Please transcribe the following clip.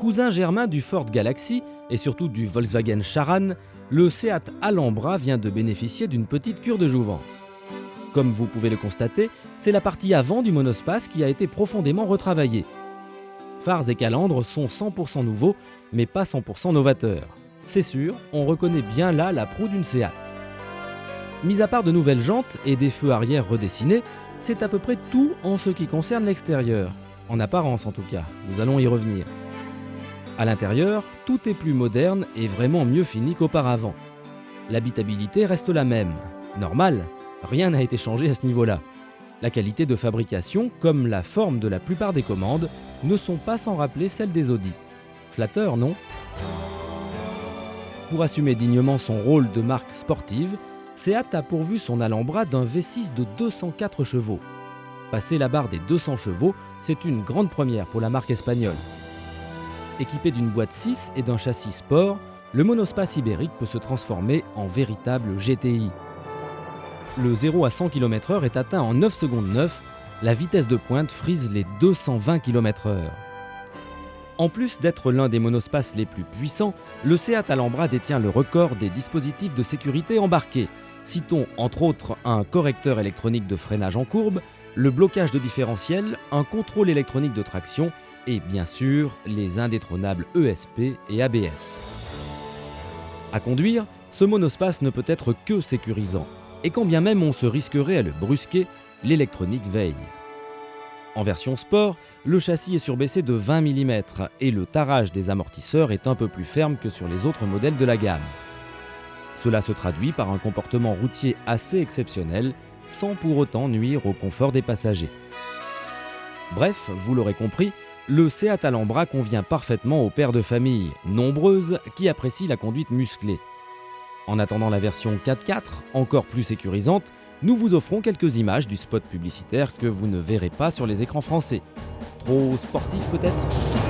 Cousin germain du Ford Galaxy et surtout du Volkswagen Charan, le Seat Alhambra vient de bénéficier d'une petite cure de jouvence. Comme vous pouvez le constater, c'est la partie avant du monospace qui a été profondément retravaillée. Phares et calandres sont 100% nouveaux, mais pas 100% novateurs. C'est sûr, on reconnaît bien là la proue d'une Seat. Mis à part de nouvelles jantes et des feux arrière redessinés, c'est à peu près tout en ce qui concerne l'extérieur. En apparence en tout cas, nous allons y revenir. À l'intérieur, tout est plus moderne et vraiment mieux fini qu'auparavant. L'habitabilité reste la même. Normal, rien n'a été changé à ce niveau-là. La qualité de fabrication, comme la forme de la plupart des commandes, ne sont pas sans rappeler celles des Audi. Flatteur, non ? Pour assumer dignement son rôle de marque sportive, Seat a pourvu son Alhambra d'un V6 de 204 chevaux. Passer la barre des 200 chevaux, c'est une grande première pour la marque espagnole. Équipé d'une boîte 6 et d'un châssis sport, le monospace ibérique peut se transformer en véritable GTI. Le 0 à 100 km/h est atteint en 9 secondes 9, la vitesse de pointe frise les 220 km/h. En plus d'être l'un des monospaces les plus puissants, le Seat Alhambra détient le record des dispositifs de sécurité embarqués. Citons entre autres un correcteur électronique de freinage en courbe, le blocage de différentiel, un contrôle électronique de traction et bien sûr les indétrônables ESP et ABS. À conduire, ce monospace ne peut être que sécurisant. Et quand bien même on se risquerait à le brusquer, l'électronique veille. En version sport, le châssis est surbaissé de 20 mm et le tarage des amortisseurs est un peu plus ferme que sur les autres modèles de la gamme. Cela se traduit par un comportement routier assez exceptionnel, sans pour autant nuire au confort des passagers. Bref, vous l'aurez compris, le Seat Alhambra convient parfaitement aux pères de famille, nombreuses, qui apprécient la conduite musclée. En attendant la version 4x4, encore plus sécurisante, nous vous offrons quelques images du spot publicitaire que vous ne verrez pas sur les écrans français. Trop sportif peut-être ?